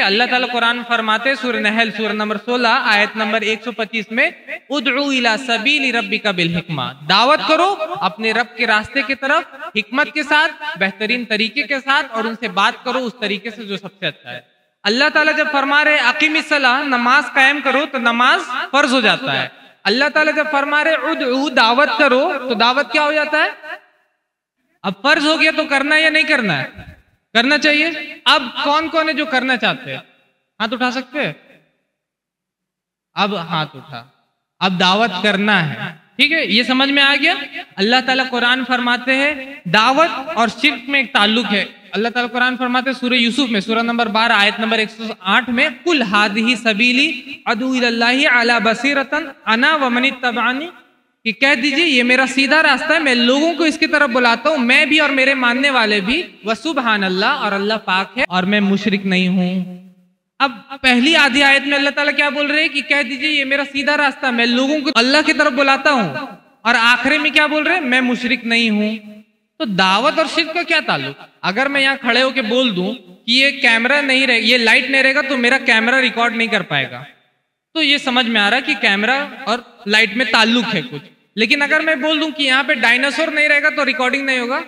ہے, اللہ تعالیٰ قرآن فرماتے سورہ نحل سورہ نمبر 16 آیت نمبر 125 میں ادعو الی سبیل ربک بالحکمہ, دعوت کرو اپنے رب کے راستے کی طرف حکمت کے ساتھ, بہترین طریقے کے ساتھ, اور ان سے بات کرو اس طریقے سے جو سب سے اچھا ہے. اللہ تعالیٰ جب فرما رہے اقیم الصلاۃ, نماز قائم کرو, تو نماز فرض ہو جاتا ہے. اللہ تعالیٰ جب فرما رہے ادعو, دعوت کرو, تو دعوت کیا ہو جاتا ہے؟ اب فرض ہو گیا تو کرنا یا نہیں کرنا ہے؟ کرنا چاہیے. اب کون کون ہے جو کرنا چاہتے ہیں؟ ہاتھ اٹھا سکتے ہیں؟ اب ہاتھ اٹھا. اب دعوت کرنا ہے, ٹھیک ہے, یہ سمجھ میں آ گیا. اللہ تعالیٰ قرآن فرماتے ہیں دعوت اور شرک میں ایک تعلق ہے. اللہ تعالیٰ قرآن فرماتے ہیں سورہ یوسف میں سورہ نمبر 12 آیت نمبر 108 میں قل ھذہ سبیلی ادعو الی اللہ علی بصیرۃ انا ومن اتبعنی, کہ کہہ دیجئے یہ میرا سیدھا راستہ ہے, میں لوگوں کو اس کی طرف بلاتا ہوں, میں بھی اور میرے ماننے والے بھی, وسبحان اللہ, اور اللہ پاک ہے اور میں مشرک نہیں ہوں. اب پہلی آدھی آیت میں اللہ تعالیٰ کیا بول رہے ہیں کہ کہہ دیجئے یہ میرا سیدھا راستہ ہے, میں لوگوں کو اللہ کی طرف بلاتا ہوں, اور آخری میں کیا بول رہے ہیں؟ میں مشرک نہیں ہوں. تو دعوت اور شرک کا کیا تعلق؟ اگر میں یہاں کھڑے ہو کے بول دوں کہ یہ کیمرہ نہیں رہے, یہ لائٹ نہیں رہے گا تو میرا کیمرہ ریکارڈ نہیں کر پائے گا, تو یہ سمجھ میں آ رہا ہے کہ کیمرہ اور لائٹ میں تعلق ہے کچھ. لیکن اگر میں بول دوں کہ یہاں پہ ڈائناسور نہیں رہے گا تو ریکارڈنگ نہیں ہوگا,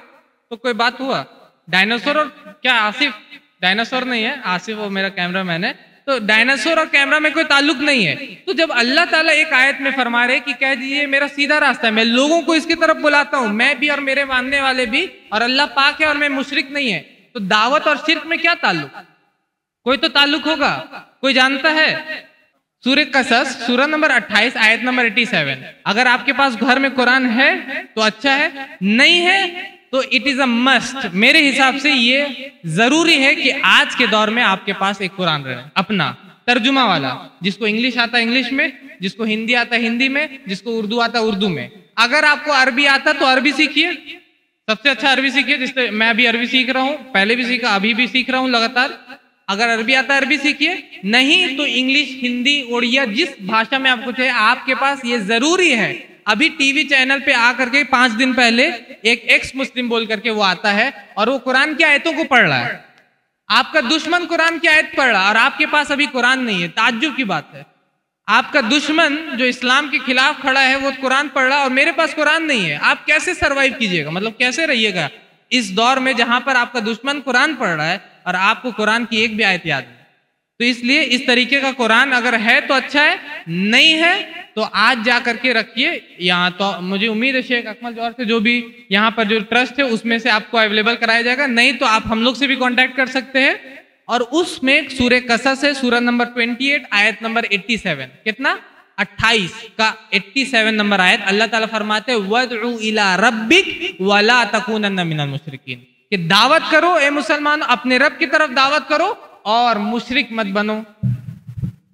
تو کوئی بات ہوا؟ ڈائناسور اور کیا آصف, ڈائناسور نہیں ہے آصف, وہ میرا کیمرہ مین ہے, تو ڈائناسور اور کیمرہ میں کوئی تعلق نہیں ہے. تو جب اللہ تعالیٰ ایک آیت میں فرما رہے کہ کہہ دیجیے میرا سیدھا راستہ ہے, میں لوگوں کو اس کی طرف بلاتا ہوں, میں بھی اور میرے ماننے والے بھی, اور اللہ پاک ہے اور میں مشرک نہیں ہے, تو دعوت اور شرک میں کیا تعلق؟ کوئی تو تعلق ہوگا, کوئی جانتا ہے؟ سورہ قصص سورہ نمبر 28 آیت نمبر 87. اگر آپ کے پاس گھر میں قرآن ہے تو اچھا ہے, نہیں ہے تو اٹ از اے مسٹ. میرے حساب سے یہ ضروری ہے کہ آج کے دور میں آپ کے پاس ایک قرآن رہے, اپنا ترجمہ والا, جس کو انگلش آتا ہے انگلش میں, جس کو ہندی آتا ہے ہندی میں, جس کو اردو آتا ہے اردو میں. اگر آپ کو عربی آتا تو عربی سیکھیے, سب سے اچھا عربی سیکھیے, جس سے میں ابھی عربی سیکھ رہا ہوں, پہلے بھی سیکھا, ابھی بھی سیکھ رہا ہوں لگاتار. اگر عربی آتا ہے عربی سیکھیے, نہیں تو انگلش, ہندی, اڑیا, جس بھاشا میں آپ کو چاہے, آپ کے پاس یہ ضروری ہے. ابھی ٹی وی چینل پہ آ کر کے 5 دن پہلے ایک ایکس مسلم بول کر کے وہ آتا ہے اور وہ قرآن کی آیتوں کو پڑھ رہا ہے. آپ کا دشمن قرآن کی آیت پڑھ رہا ہے اور آپ کے پاس ابھی قرآن نہیں ہے. تعجب کی بات ہے. آپ کا دشمن جو اسلام کے خلاف کھڑا ہے وہ قرآن پڑھ رہا ہے اور میرے پاس قرآن نہیں ہے. آپ کیسے سروائیو کیجیے گا؟ مطلب کیسے رہیے گا اس دور میں جہاں پر آپ کا دشمن قرآن پڑھ رہا ہے اور آپ کو قرآن کی ایک بھی آیت یاد نہیں؟ تو اس لیے اس طریقے کا قرآن اگر ہے تو اچھا ہے, نہیں ہے تو آج جا کر کے رکھیے یہاں. تو مجھے امید ہے شیخ اکمل جوہر سے جو بھی یہاں پر جو ٹرسٹ ہے اس میں سے آپ کو اویلیبل کرایا جائے گا, نہیں تو آپ ہم لوگ سے بھی کانٹیکٹ کر سکتے ہیں. اور اس میں سورہ قصص ہے سورہ نمبر 28 آیت نمبر 87, کتنا 28 کا 87 نمبر آیت. اللہ تعالیٰ فرماتے ہیں وَادْعُ إِلَىٰ رَبِّكَ وَلَا تَكُونَنَّ مِنَ الْمُشْرِكِينَ, کہ دعوت کرو اے مسلمان, اپنے رب کی طرف دعوت کرو اور مشرک مت بنو.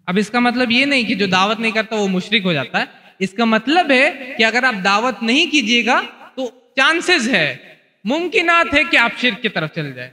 اب اس کا مطلب یہ نہیں کہ جو دعوت نہیں کرتا وہ مشرک ہو جاتا ہے. اس کا مطلب ہے کہ اگر آپ دعوت نہیں کیجیے گا تو چانسز ہے, ممکنات ہے کہ آپ شرک کی طرف چل جائیں.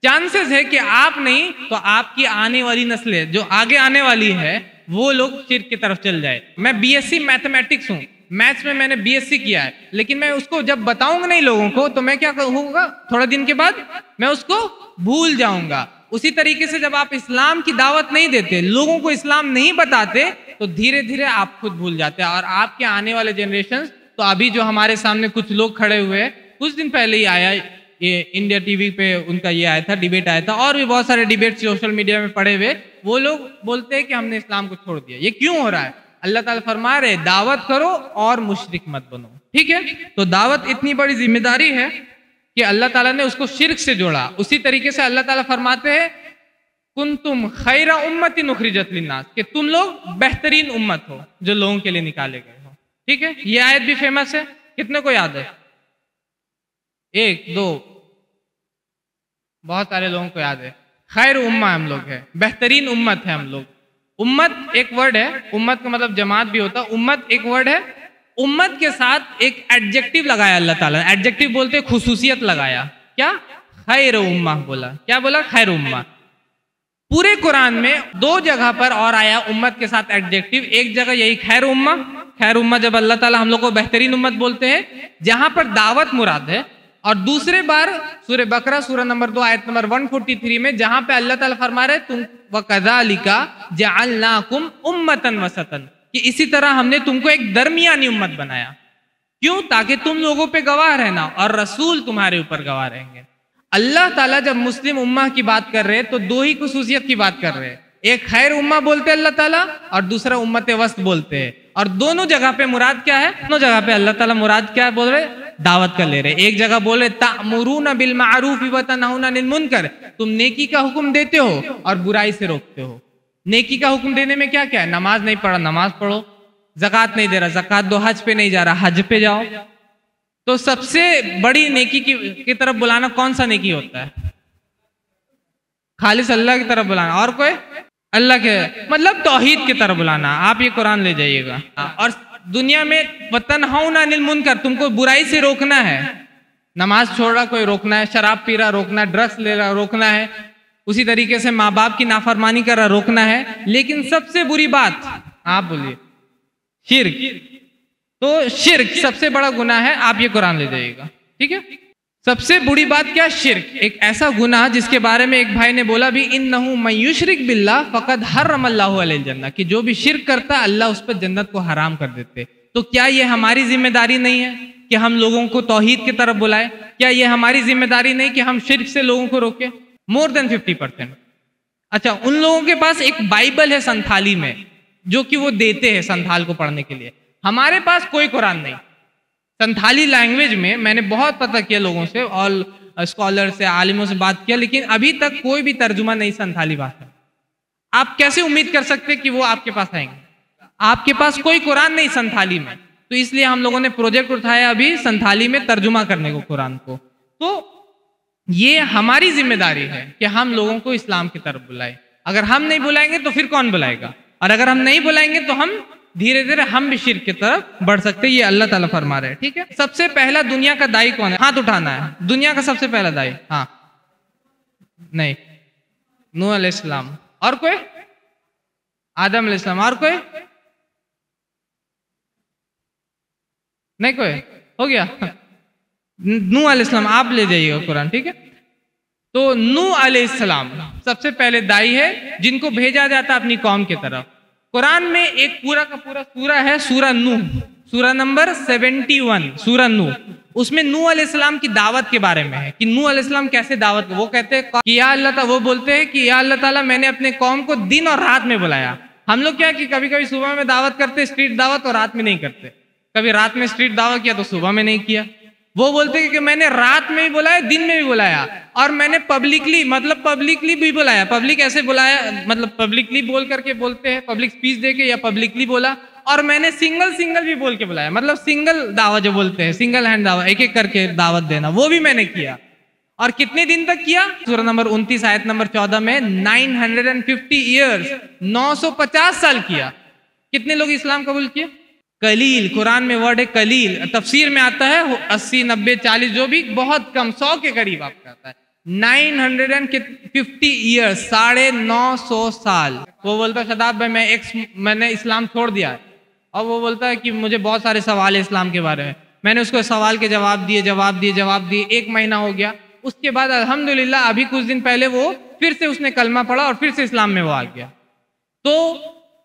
چانسز ہے کہ آپ نہیں تو آپ کی آنے والی نسلیں جو آگے آنے والی ہے وہ لوگ شرک کی طرف چل جائے. میں بی ایس سی میتھمیٹکس ہوں, میتھس میں نے بی ایس سی کیا ہے, لیکن میں اس کو جب بتاؤں گا نہیں لوگوں کو تو میں کیا کہوں گا, تھوڑا دن کے بعد میں اس کو بھول جاؤں گا. اسی طریقے سے جب آپ اسلام کی دعوت نہیں دیتے, لوگوں کو اسلام نہیں بتاتے, تو دھیرے دھیرے آپ خود بھول جاتے ہیں. اور آپ کے آنے والے جنریشن, تو ابھی جو ہمارے سامنے کچھ لوگ کھڑے ہوئے, کچھ دن پہلے ہی آیا یہ انڈیا ٹی وی پہ ان کا یہ آیا تھا, ڈیبیٹ آیا تھا, اور بھی بہت سارے ڈیبیٹ سوشل میڈیا میں پڑے ہوئے, وہ لوگ بولتے ہیں کہ ہم نے اسلام کو چھوڑ دیا. یہ کیوں ہو رہا ہے؟ اللہ تعالیٰ فرما رہے دعوت کرو اور مشرک مت بنو. ٹھیک ہے, تو دعوت اتنی بڑی ذمہ داری ہے کہ اللہ تعالیٰ نے اس کو شرک سے جوڑا. اسی طریقے سے اللہ تعالیٰ فرماتے ہیں کنتم خیر امت اخرجت للناس, کہ تم لوگ بہترین امت ہو جو لوگوں کے لیے نکالے گئے ہو. ٹھیک ہے, یہ آیت بھی فیمس ہے. کتنے کو یاد ہے؟ 1 2 بہت سارے لوگوں کو یاد ہے. خیر امہ ہم لوگ ہے, بہترین امت ہے ہم لوگ. امت ایک ورڈ ہے, امت کا مطلب جماعت بھی ہوتا. امت ایک ورڈ ہے, امت کے ساتھ ایک ایڈجیکٹو لگایا اللہ تعالیٰ نے. ایڈجیکٹو بولتے خصوصیت لگایا. کیا؟ خیر امہ بولا. کیا بولا؟ خیر امہ. پورے قرآن میں 2 جگہ پر اور آیا امت کے ساتھ ایڈجیکٹو. ایک جگہ یہی خیر امہ. خیر امہ جب اللہ تعالیٰ ہم لوگ کو بہترین امت بولتے ہیں, جہاں پر دعوت مراد ہے, اور دوسرے بار سورہ بقرہ سورہ نمبر 2 آیت نمبر 143 میں جہاں پہ اللہ تعالیٰ فرما رہے تم وَكَذَلِكَ جَعَلْنَاكُمْ أُمَّةً وَسَطًا کہ اسی طرح ہم نے تم کو ایک درمیانی امت بنایا. کیوں؟ تاکہ تم لوگوں پہ گواہ رہنا اور رسول تمہارے اوپر گواہ رہیں گے. اللہ تعالیٰ جب مسلم امہ کی بات کر رہے تو دو ہی خصوصیت کی بات کر رہے, ایک خیر امہ بولتے اللہ تعالیٰ اور دوسرا امت وسط بولتے ہیں. اور دونوں جگہ پہ مراد کیا ہے؟ دونوں جگہ پہ اللہ تعالیٰ مراد کیا بول رہے؟ دعوت کر لے رہے. ایک جگہ بولے تأمرون بالمعروف وتنہون عن المنکر, تم نیکی کا حکم دیتے ہو اور برائی سے روکتے ہو. نیکی کا حکم دینے میں کیا کیا ہے؟ نماز نہیں پڑھا نماز پڑھو, زکوٰۃ نہیں دے رہا زکوٰۃ دو, حج پہ نہیں جا رہا حج پہ جاؤ. تو سب سے بڑی نیکی کی طرف بلانا کون سا نیکی ہوتا ہے؟ خالص اللہ کی طرف بلانا. اور کوئی؟ اللہ کے مطلب توحید کی طرف بلانا. آپ یہ قرآن لے جائیے گا. اور دنیا میں وَتَنْهَوْنَ عَنِ الْمُنْكَرِ, تم کو برائی سے روکنا ہے. نماز چھوڑ رہا کوئی روکنا ہے, شراب پی رہا روکنا ہے, ڈرگس لے رہا روکنا ہے, اسی طریقے سے ماں باپ کی نافرمانی کر رہا روکنا ہے. لیکن سب سے بری بات آپ بولیے شرک. تو شرک سب سے بڑا گناہ ہے. آپ یہ قرآن لے جائیے گا, ٹھیک ہے. سب سے بری بات کیا؟ شرک. ایک ایسا گناہ جس کے بارے میں ایک بھائی نے بولا بھی انہو من یشرک باللہ فقد حرم اللہ علیہ الجنہ, کہ جو بھی شرک کرتا ہے اللہ اس پر جنت کو حرام کر دیتے. تو کیا یہ ہماری ذمہ داری نہیں ہے کہ ہم لوگوں کو توحید کی طرف بلائیں؟ کیا یہ ہماری ذمہ داری نہیں کہ ہم شرک سے لوگوں کو روکیں؟ مور دین 50%. اچھا, ان لوگوں کے پاس ایک بائبل ہے سنتھالی میں جو کہ وہ دیتے ہیں سنتھال کو پڑھنے کے لیے. ہمارے پاس کوئی قرآن نہیں. سنتھالی لینگویج میں میں نے بہت پتہ کیا لوگوں سے اور اسکالر سے عالموں سے بات کیا, لیکن ابھی تک کوئی بھی ترجمہ نہیں سنتھالی بات ہے. آپ کیسے امید کر سکتے کہ وہ آپ کے پاس آئیں گے؟ آپ کے پاس کوئی قرآن نہیں سنتھالی میں. تو اس لیے ہم لوگوں نے پروجیکٹ اٹھایا ابھی سنتھالی میں ترجمہ کرنے کو قرآن کو. تو یہ ہماری ذمہ داری ہے کہ ہم لوگوں کو اسلام کی طرف بلائیں. اگر ہم نہیں بلائیں گے تو پھر کون بلائے گا؟ اور اگر ہم نہیں بلائیں گے تو ہم دھیرے دھیرے ہم بھی شرک کی طرف بڑھ سکتے. یہ اللہ تعالیٰ فرما رہے ہیں, ٹھیک ہے. سب سے پہلا دنیا کا دائی کون ہے؟ ہاتھ اٹھانا ہے. دنیا کا سب سے پہلا دائی. ہاں نہیں, نوح علیہ السلام. اور کوئی؟ آدم علیہ السلام. اور کوئی نہیں؟ کوئی ہو گیا. نوح علیہ السلام. آپ لے جائیے گا قرآن, ٹھیک ہے. تو نوح علیہ السلام سب سے پہلے دائی ہے جن کو بھیجا جاتا اپنی قوم کی طرف. قرآن میں ایک پورا کا پورا سورہ ہے سورہ نوح, سورہ نمبر 71 سورہ نوح. اس میں نوح علیہ السلام کی دعوت کے بارے میں ہے کہ نوح علیہ السلام کیسے دعوت. وہ کہتے ہیں کہ یا اللہ تعالیٰ, وہ بولتے ہیں کہ یا اللہ تعالیٰ میں نے اپنے قوم کو دن اور رات میں بلایا. ہم لوگ کیا کہ کبھی کبھی صبح میں دعوت کرتے اسٹریٹ دعوت اور رات میں نہیں کرتے. کبھی رات میں اسٹریٹ دعوت کیا تو صبح میں نہیں کیا. وہ بولتے ہیں کہ میں نے رات میں بھی بلایا دن میں بھی بلایا اور میں نے پبلکلی بھی بلایا. پبلک ایسے بلایا مطلب پبلکلی بول کر کے بولتے ہیں, پبلک اسپیچ دے کے یا پبلکلی بولا. اور میں نے سنگل بھی بول کے بلایا, مطلب سنگل دعوت جو بولتے ہیں, سنگل ہینڈ دعوت, ایک ایک کر کے دعوت دینا, وہ بھی میں نے کیا. اور کتنے دن تک کیا؟ سورہ نمبر 29 آیت نمبر 14 میں 950 ایئرز 950 سال کیا. کتنے لوگ اسلام قبول کیے؟ قلیل. قرآن میں ورڈ ہے قلیل. تفسیر میں آتا ہے 80 90 40 جو بھی, بہت کم, 100 کے قریب آپ کا آتا ہے. 950 ایئرز 950 سال. وہ بولتا شاداب بھائی میں نے اسلام چھوڑ دیا ہے. اور وہ بولتا ہے کہ مجھے بہت سارے سوال ہیں اسلام کے بارے میں. میں نے اس کو سوال کے جواب دیے. 1 مہینہ ہو گیا. اس کے بعد الحمدللہ ابھی کچھ دن پہلے وہ پھر سے اس نے کلمہ پڑھا اور پھر سے اسلام میں وہ آ گیا. تو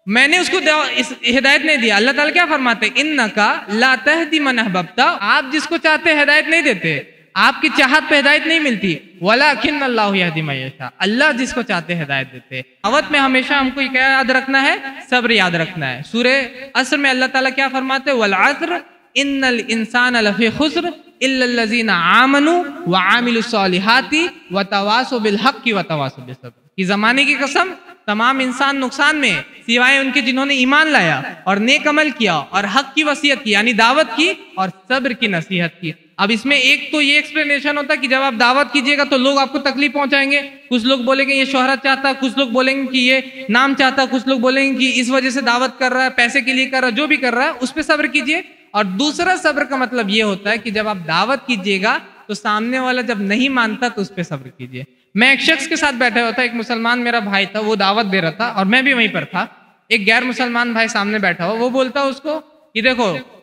میں نے اس کو ہدایت نہیں دیا. اللہ تعالیٰ کیا فرماتے ہیں؟ انکا لا تہدی من احببت, آپ جس کو چاہتے ہدایت نہیں دیتے, آپ کی چاہت پہ ہدایت نہیں ملتی. ولکن اللہ یہدی من یشاء, اللہ جس کو چاہتے ہدایت دیتے. دعوت میں ہمیشہ ہم کو کیا یاد رکھنا ہے؟ صبر یاد رکھنا ہے. سورہ عصر میں اللہ تعالیٰ کیا فرماتے ہیں؟ والعصر ان الانسان لفی خسر الا الذین آمنوا وعملوا الصالحات وتواصوا بالحق وتواصوا بالصبر. کہ زمانے کی قسم تمام انسان نقصان میں سوائے ان کے جنہوں نے ایمان لایا اور نیک عمل کیا اور حق کی وصیت کی یعنی دعوت کی اور صبر کی نصیحت کی. اب اس میں ایک تو یہ ایکسپلینیشن ہوتا ہے کہ جب آپ دعوت کیجئے گا تو لوگ آپ کو تکلیف پہنچائیں گے. کچھ لوگ بولیں گے یہ شہرت چاہتا, کچھ لوگ بولیں گے کہ یہ نام چاہتا, کچھ لوگ بولیں گے کہ اس وجہ سے دعوت کر رہا ہے, پیسے کے لیے کر رہا ہے, جو بھی کر رہا ہے اس پہ صبر کیجئے. اور دوسرا صبر کا مطلب یہ ہوتا ہے کہ جب آپ دعوت کیجئے گا تو سامنے والا جب نہیں مانتا تو اس پہ صبر کیجئے. میں ایک شخص کے ساتھ بیٹھا ہوا تھا, ایک مسلمان میرا بھائی تھا, وہ دعوت دے رہا تھا اور میں بھی وہیں پر تھا. ایک غیر مسلمان بھائی سامنے بیٹھا ہوا, وہ بولتا اس کو کہ دیکھو